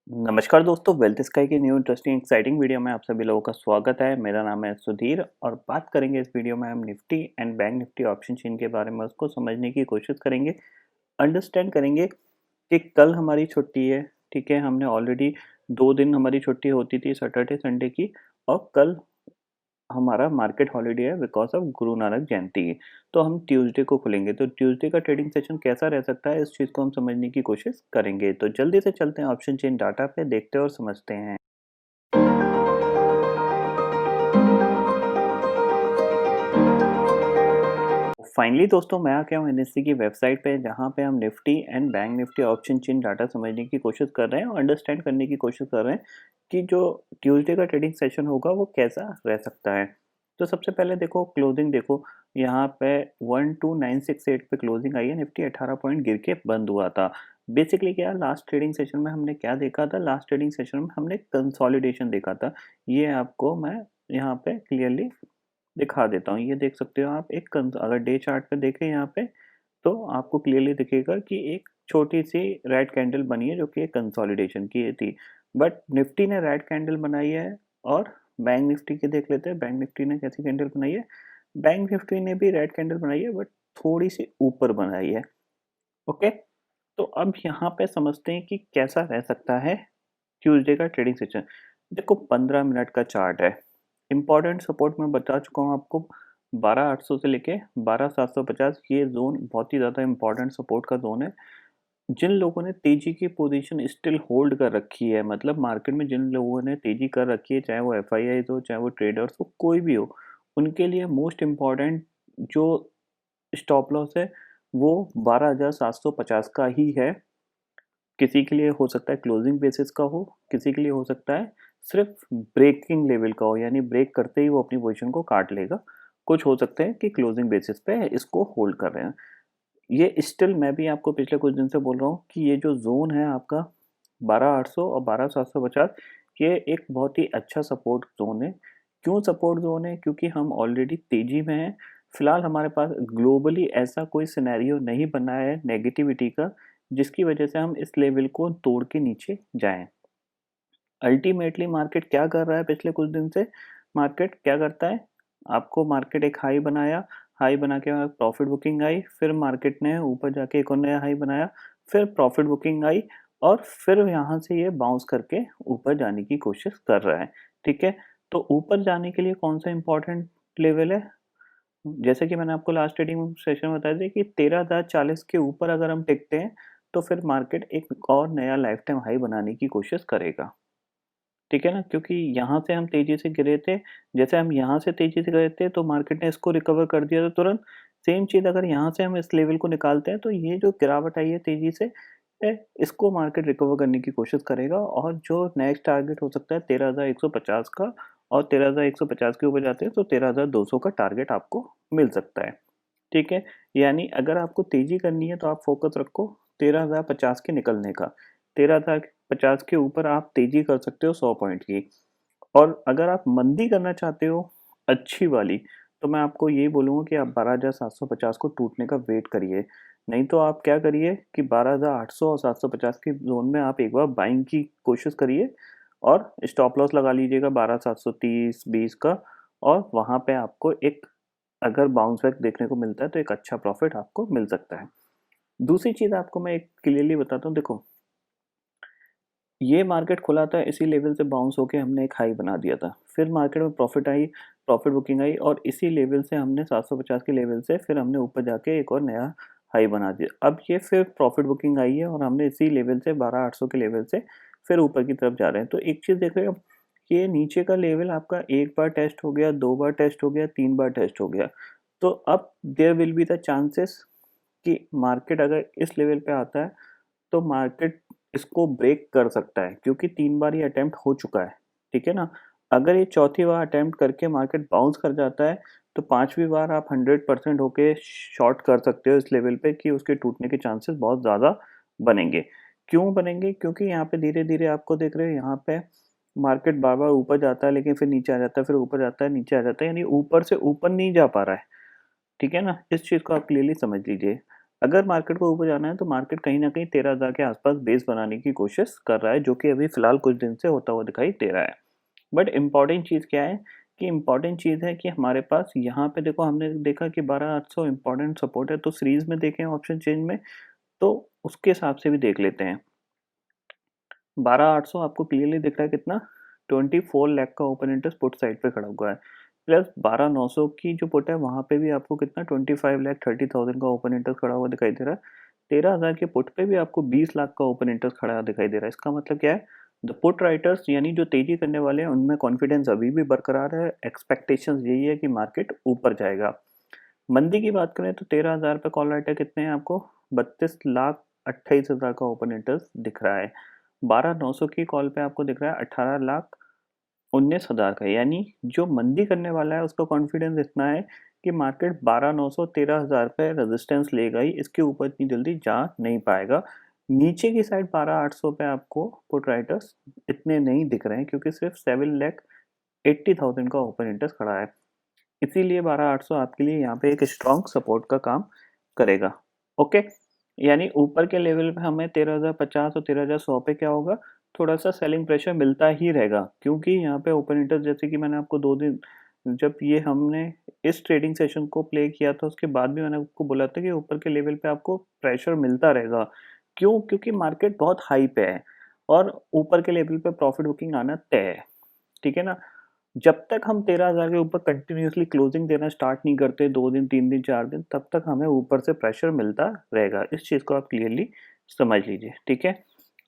नमस्कार दोस्तों, wealth sky की न्यू इंटरेस्टिंग एक्साइटिंग वीडियो में आप सभी लोगों का स्वागत है। मेरा नाम है सुधीर और बात करेंगे इस वीडियो में हम Nifty and bank Nifty option chain के बारे में उसको समझने की कोशिश करेंगे, अंडरस्टैंड करेंगे कि कल हमारी छुट्टी है। ठीक है, हमने ऑलरेडी 2 दिन हमारी छुट्टी होती थी, सैटरडे संडे की, और कल हमारा मार्केट हॉलिडे है बिकॉज ऑफ गुरु नानक जयंती की। तो हम ट्यूसडे को खुलेंगे, तो ट्यूसडे का ट्रेडिंग सेशन कैसा रह सकता है इस चीज़ को हम समझने की कोशिश करेंगे। तो जल्दी से चलते हैं ऑप्शन चेन डाटा पे, देखते हैं और समझते हैं। फाइनली दोस्तों, मैं आ गया हूँ एनएससी की वेबसाइट पे, जहाँ पे हम Nifty and bank Nifty option chain data समझने की कोशिश कर रहे हैं और अंडरस्टैंड करने की कोशिश कर रहे हैं कि जो ट्यूसडे का ट्रेडिंग सेशन होगा वो कैसा रह सकता है। तो सबसे पहले देखो क्लोजिंग, देखो यहाँ पे 12968 पे क्लोजिंग आई है। निफ्टी 18 पॉइंट गिर के बंद हुआ था। बेसिकली क्या, लास्ट ट्रेडिंग सेशन में हमने क्या देखा था? लास्ट ट्रेडिंग सेशन में हमने कंसोलिडेशन देखा था। ये आपको मैं यहाँ पे क्लियरली दिखा देता हूँ। ये देख सकते हो आप, अगर डे चार्ट पे देखें यहाँ पे, तो आपको क्लियरली दिखेगा कि एक छोटी सी रेड कैंडल बनी है जो कि एक कंसोलिडेशन की थी। बट निफ्टी ने रेड कैंडल बनाई है। और बैंक निफ्टी की देख लेते हैं, बैंक निफ्टी ने कैसी कैंडल बनाई है। बैंक निफ्टी ने भी रेड कैंडल बनाई है, बट थोड़ी सी ऊपर बनाई है। ओके, तो अब यहाँ पे समझते हैं कि कैसा रह सकता है ट्यूसडे का ट्रेडिंग सेशन। देखो 15 मिनट का चार्ट है। इंपॉर्टेंट सपोर्ट मैं बता चुका हूँ आपको, 12,800 से लेके 12,750, ये जोन बहुत ही ज़्यादा इंपॉर्टेंट सपोर्ट का जोन है। जिन लोगों ने तेजी की पोजीशन स्टिल होल्ड कर रखी है, मतलब मार्केट में जिन लोगों ने तेजी कर रखी है, चाहे वो एफआईआई हो, चाहे वो ट्रेडर्स हो, कोई भी हो, उनके लिए मोस्ट इम्पॉर्टेंट जो स्टॉप लॉस है वो 12,750 का ही है। किसी के लिए हो सकता है क्लोजिंग बेसिस का हो, किसी के लिए हो सकता है सिर्फ ब्रेकिंग लेवल का हो, यानी ब्रेक करते ही वो अपनी पोजीशन को काट लेगा। कुछ हो सकते हैं कि क्लोजिंग बेसिस पे इसको होल्ड कर रहे हैं। ये स्टिल मैं भी आपको पिछले कुछ दिन से बोल रहा हूँ कि ये जो जोन है आपका 12,800 और 12,750, ये एक बहुत ही अच्छा सपोर्ट जोन है। क्यों सपोर्ट जोन है? क्योंकि हम ऑलरेडी तेजी में हैं। फिलहाल हमारे पास ग्लोबली ऐसा कोई सिनेरियो नहीं बना है नेगेटिविटी का, जिसकी वजह से हम इस लेवल को तोड़ के नीचे जाएं। अल्टीमेटली मार्केट क्या कर रहा है? पिछले कुछ दिन से मार्केट क्या करता है? आपको मार्केट एक हाई बनाया, हाई बना के बाद प्रॉफिट बुकिंग आई, फिर मार्केट ने ऊपर जाके एक और नया हाई बनाया, फिर प्रॉफिट बुकिंग आई, और फिर यहाँ से ये बाउंस करके ऊपर जाने की कोशिश कर रहा है। ठीक है, तो ऊपर जाने के लिए कौन सा इंपॉर्टेंट लेवल है? जैसे कि मैंने आपको लास्ट ट्रेडिंग सेशन में बताया था कि 13,040 के ऊपर अगर हम टिकते हैं, तो फिर मार्केट एक और नया लाइफ टाइम हाई बनाने की कोशिश करेगा। ठीक है ना? क्योंकि यहाँ से हम तेज़ी से गिरे थे, जैसे हम यहाँ से तेज़ी से गए थे तो मार्केट ने इसको रिकवर कर दिया था तुरंत। सेम चीज़ अगर यहाँ से हम इस लेवल को निकालते हैं, तो ये जो गिरावट आई है तेज़ी से, इसको मार्केट रिकवर करने की कोशिश करेगा, और जो नेक्स्ट टारगेट हो सकता है 13,150 का, और 13,150 के ऊपर जाते हैं तो 13,200 का टारगेट आपको मिल सकता है। ठीक है? यानी अगर आपको तेज़ी करनी है तो आप फ़ोकस रखो 13,050 के निकलने का। 13,050 के ऊपर आप तेज़ी कर सकते हो 100 पॉइंट की। और अगर आप मंदी करना चाहते हो अच्छी वाली, तो मैं आपको यही बोलूँगा कि आप 12,750 को टूटने का वेट करिए। नहीं तो आप क्या करिए कि 12,800 और 750 के ज़ोन में आप एक बार बाइंग की कोशिश करिए, और स्टॉप लॉस लगा लीजिएगा 12,730-20 का, और वहाँ पे आपको एक, अगर बाउंस बैक देखने को मिलता है तो एक अच्छा प्रॉफिट आपको मिल सकता है। दूसरी चीज़ आपको मैं एक क्लियरली बताता हूँ, देखो ये मार्केट खुला था इसी लेवल से बाउंस होके हमने एक हाई बना दिया था। फिर मार्केट में प्रॉफिट आई, प्रॉफिट बुकिंग आई, और इसी लेवल से हमने 750 के लेवल से फिर हमने ऊपर जाके एक और नया हाई बना दिया। अब ये फिर प्रॉफिट बुकिंग आई है और हमने इसी लेवल से 12,800 के लेवल से फिर ऊपर की तरफ जा रहे हैं। तो एक चीज़ देख रहे हो, ये नीचे का लेवल आपका एक बार टेस्ट हो गया, 2 बार टेस्ट हो गया, 3 बार टेस्ट हो गया। तो अब there will be the chances कि मार्केट अगर इस लेवल पे आता है, तो मार्केट इसको ब्रेक कर सकता है, क्योंकि 3 बार ये अटेम्प्ट हो चुका है। ठीक है ना? अगर ये चौथी बार अटेम्प्ट करके मार्केट बाउंस कर जाता है, तो 5वीं बार आप 100% होके शॉर्ट कर सकते हो इस लेवल पे, कि उसके टूटने के चांसेस बहुत ज़्यादा बनेंगे। क्यों बनेंगे? क्योंकि यहाँ पे धीरे-धीरे आपको देख रहे हो, यहाँ पे मार्केट बार-बार ऊपर जाता है, लेकिन फिर नीचे आ जाता है, फिर ऊपर जाता है, नीचे आ जाता है, यानी ऊपर से ऊपर नहीं जा पा रहा है। ठीक है ना? इस चीज़ को आप क्लियरली समझ लीजिए। अगर मार्केट को ऊपर जाना है तो मार्केट कहीं न कहीं 13,000 के आस-पास बेस बनाने की कोशिश कर रहा है, जो कि अभी फ़िलहाल कुछ दिन से होता हुआ दिखाई दे रहा है। बट इम्पोर्टेंट चीज़ क्या है कि इम्पोर्टेंट चीज़ है कि हमारे पास यहाँ पे देखो हमने देखा कि 12,800 इम्पोर्टेंट सपोर्ट है, तो सीरीज़ में देखें ऑप्शन चेन में, तो उसके हिसाब से भी देख लेते हैं। 12,800 आपको क्लियरली दिख रहा है कितना? 24 लाख का ओपन इंटरेस्ट पुट साइड पे खड़ा हुआ है। प्लस 12,900 की जो पुट है वहाँ पे भी आपको कितना 25,30,000 का ओपन इंटरेस्ट खड़ा हुआ दिखाई दे रहा है। 13,000 के पुट पे भी आपको 20 लाख का ओपन इंटरेस्ट खड़ा दिखाई दे रहा है। इसका मतलब क्या है? द पुट राइटर्स यानी जो तेजी करने वाले हैं उनमें कॉन्फिडेंस अभी भी बरकरार है। एक्सपेक्टेशंस यही है कि मार्केट ऊपर जाएगा। मंदी की बात करें तो 13,000 पे कॉल राइटर कितने हैं आपको? 32,28,000 का ओपन इंटरेस्ट दिख रहा है। 12,900 की कॉल पे आपको दिख रहा है 18,19,000 का, यानी जो मंदी करने वाला है उसका कॉन्फिडेंस इतना है कि मार्केट 12,900 13,000 पे रेजिस्टेंस लेगा ही, इसके ऊपर इतनी जल्दी जा नहीं पाएगा। नीचे की साइड 12,800 पे आपको पुट राइटर्स इतने नहीं दिख रहे हैं क्योंकि सिर्फ 7,80,000 का ओपन इंटरेस्ट खड़ा है। इसीलिए 12,800 आपके लिए यहाँ पे एक स्ट्रॉन्ग सपोर्ट का काम करेगा। ओके, यानी ऊपर के लेवल पे हमें 13,050 और 13,100 पे क्या होगा, थोड़ा सा सेलिंग प्रेशर मिलता ही रहेगा, क्योंकि यहाँ पे ओपन इंटरेस्ट जैसे कि मैंने आपको 2 दिन जब ये हमने इस ट्रेडिंग सेशन को प्ले किया था उसके बाद भी मैंने आपको बोला था कि ऊपर के लेवल पे आपको प्रेशर मिलता रहेगा। क्यों? क्योंकि मार्केट बहुत हाई पे है और ऊपर के लेवल पे प्रॉफिट बुकिंग आना तय है। ठीक है ना? जब तक हम 13,000 के ऊपर कंटिन्यूअसली क्लोजिंग देना स्टार्ट नहीं करते 2 दिन, 3 दिन, 4 दिन, तब तक हमें ऊपर से प्रेशर मिलता रहेगा। इस चीज़ को आप क्लियरली समझ लीजिए, ठीक है?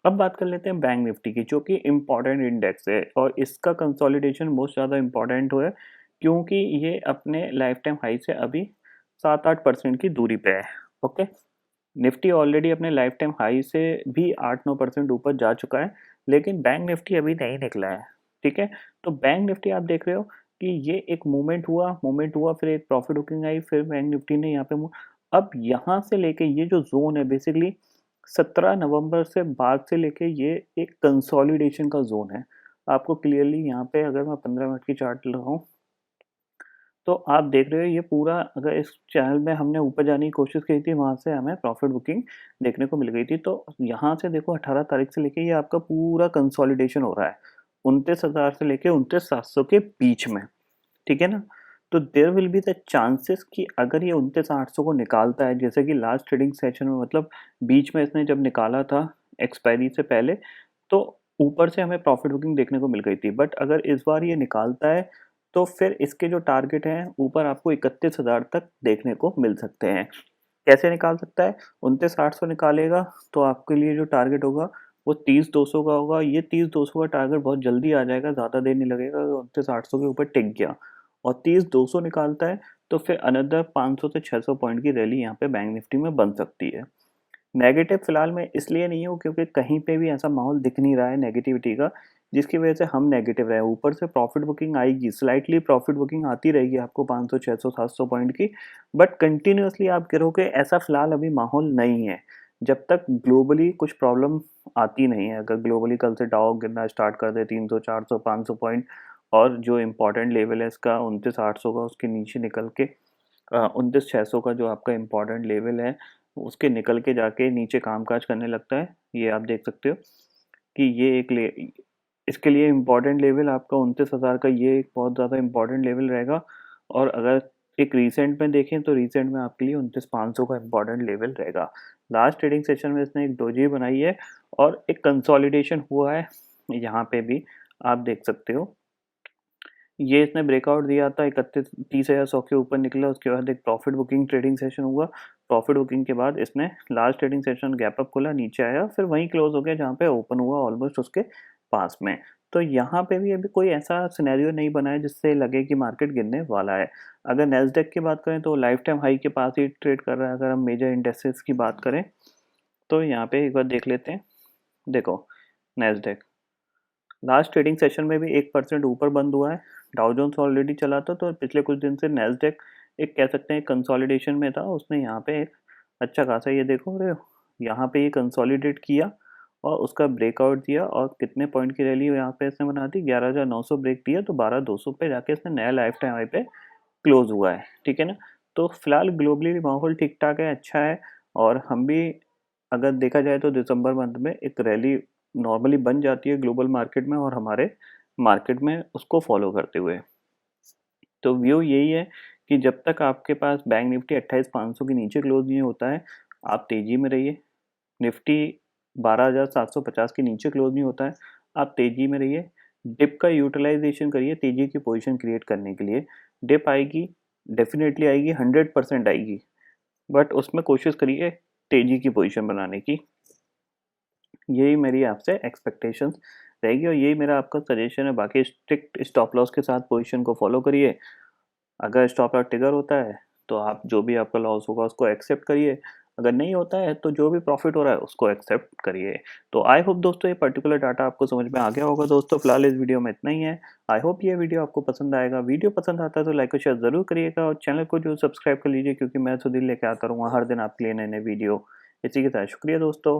अब बात कर लेते हैं बैंक निफ्टी की, जो कि इम्पोर्टेंट इंडेक्स है और इसका कंसोलिडेशन बहुत ज़्यादा इम्पोर्टेंट है, क्योंकि ये अपने लाइफ टाइम हाई से अभी 7-8% की दूरी पे है। ओके? निफ्टी ऑलरेडी अपने लाइफ टाइम हाई से भी 8-9% ऊपर जा चुका है, लेकिन बैंक निफ्टी अभी नहीं निकला है। ठीक है? तो बैंक निफ्टी आप देख रहे हो कि ये एक मूवमेंट हुआ, फिर एक प्रॉफिट बुकिंग आई, फिर बैंक निफ्टी ने यहाँ पे अब यहाँ से लेके ये जो जोन है बेसिकली 17 नवंबर से बाद से लेके ये एक कंसोलिडेशन का जोन है। आपको क्लियरली यहाँ पे अगर मैं 15 मिनट की चार्ट लगाऊं, तो आप देख रहे हो ये पूरा, अगर इस चैनल में हमने ऊपर जाने की कोशिश की थी, वहाँ से हमें प्रॉफिट बुकिंग देखने को मिल गई थी। तो यहाँ से देखो 18 तारीख से लेके ये आपका पूरा कंसोलिडेशन हो रहा है 29,000 से लेके 29,700 के बीच में। ठीक है ना? तो there will be the chances कि अगर ये 29,800 को निकालता है, जैसे कि लास्ट ट्रेडिंग सेशन में, मतलब बीच में इसने जब निकाला था एक्सपायरी से पहले, तो ऊपर से हमें प्रॉफिट बुकिंग देखने को मिल गई थी। बट अगर इस बार ये निकालता है तो फिर इसके जो टारगेट हैं ऊपर आपको 31,000 तक देखने को मिल सकते हैं। कैसे निकाल सकता है? 29,800 निकालेगा तो आपके लिए जो टारगेट होगा वो 30,200 का होगा। ये 30,200 का टारगेट बहुत जल्दी आ जाएगा, ज़्यादा देर नहीं लगेगा, अगर 29,800 के ऊपर टिक गया और 30,200 निकालता है तो फिर अनदर 500 से 600 पॉइंट की रैली यहाँ पे बैंक निफ्टी में बन सकती है। नेगेटिव फिलहाल मैं इसलिए नहीं हूँ क्योंकि कहीं पे भी ऐसा माहौल दिख नहीं रहा है नेगेटिविटी का, जिसकी वजह से हम नेगेटिव रहे। ऊपर से प्रॉफिट बुकिंग आएगी, स्लाइटली प्रॉफिट बुकिंग आती रहेगी आपको 500 600 700 पॉइंट की, बट कंटिन्यूअसली आप गिरोगे ऐसा फिलहाल अभी माहौल नहीं है, जब तक ग्लोबली कुछ प्रॉब्लम आती नहीं है। अगर ग्लोबली कल से डाउ गिरना स्टार्ट कर दे 300 400 500 पॉइंट, और जो इम्पोर्टेंट लेवल है इसका 29,800 का, उसके नीचे निकल के 29,600 का जो आपका इम्पोर्टेंट लेवल है उसके निकल के जाके नीचे कामकाज करने लगता है, ये आप देख सकते हो कि ये एक ले इसके लिए इम्पोर्टेंट लेवल आपका 29,000 का, ये एक बहुत ज़्यादा इम्पोर्टेंट लेवल रहेगा। और अगर एक रिसेंट में देखें तो रिसेंट में आपके लिए 29,500 का इम्पोर्टेंट लेवल रहेगा। लास्ट ट्रेडिंग सेशन में इसने एक डोजी बनाई है और एक कंसोलिडेशन हुआ है, यहाँ पे भी आप देख सकते हो। ये इसने ब्रेकआउट दिया था 31 30,100 के ऊपर निकला, उसके बाद एक प्रॉफिट बुकिंग ट्रेडिंग सेशन हुआ। प्रॉफिट बुकिंग के बाद इसने last trading session gap up खोला, नीचे आया, फिर वहीं क्लोज हो गया जहाँ पे ओपन हुआ, ऑलमोस्ट उसके पास में। तो यहाँ पे भी अभी कोई ऐसा सिनेरियो नहीं बना है जिससे लगे कि मार्केट गिरने वाला है। अगर नैस्डैक की बात करें तो लाइफ टाइम हाई के पास ही ट्रेड कर रहा है। अगर हम मेजर इंडेक्सेस की बात करें तो यहाँ पे एक बार देख लेते हैं। देखो नैस्डैक लास्ट ट्रेडिंग सेशन में भी 1% ऊपर बंद हुआ है। डाउ जोन्स ऑलरेडी चला था, तो पिछले कुछ दिन से नैस्डैक एक कह सकते हैं कंसोलिडेशन में था। उसने यहाँ पे एक अच्छा खासा, ये देखो रहे हो, यहाँ पे ये कंसोलिडेट किया और उसका ब्रेकआउट दिया, और कितने पॉइंट की रैली यहाँ पे इसने बना दी, 11,900 ब्रेक दिया तो 12,200 पे जाके इसने नया लाइफ टाइम हाई पे क्लोज हुआ है। ठीक है ना? तो फिलहाल ग्लोबली माहौल ठीक ठाक है, अच्छा है, और हम भी अगर देखा जाए तो दिसंबर मंथ में एक रैली नॉर्मली बन जाती है ग्लोबल मार्केट में और हमारे मार्केट में उसको फॉलो करते हुए। तो व्यू यही है कि जब तक आपके पास बैंक निफ्टी 28,500 के नीचे क्लोज नहीं होता है, आप तेजी में रहिए। निफ्टी 12,750 के नीचे क्लोज नहीं होता है, आप तेजी में रहिए। डिप का यूटिलाइजेशन करिए तेजी की पोजीशन क्रिएट करने के लिए। डिप आएगी, डेफिनेटली आएगी, 100% आएगी, बट उसमें कोशिश करिए तेजी की पोजीशन बनाने की। यही मेरी आपसे एक्सपेक्टेशंस रहेगी और यही मेरा आपका सजेशन है। बाकी स्ट्रिक्ट स्टॉप लॉस के साथ पोजीशन को फॉलो करिए। अगर स्टॉप लॉस ट्रिगर होता है तो आप जो भी आपका लॉस होगा उसको एक्सेप्ट करिए। अगर नहीं होता है तो जो भी प्रॉफिट हो रहा है उसको एक्सेप्ट करिए। तो आई होप दोस्तों ये पर्टिकुलर डाटा आपको समझ में आ गया होगा। दोस्तों फिलहाल इस वीडियो में इतना ही है। आई होप ये वीडियो आपको पसंद आएगा। वीडियो पसंद आता है तो लाइक और शेयर जरूर करिएगा और चैनल को जो सब्सक्राइब कर लीजिए, क्योंकि मैं सुधीर लेके आता रहूँगा हर दिन आपके लिए नए नए वीडियो। इसी के साथ शुक्रिया दोस्तों।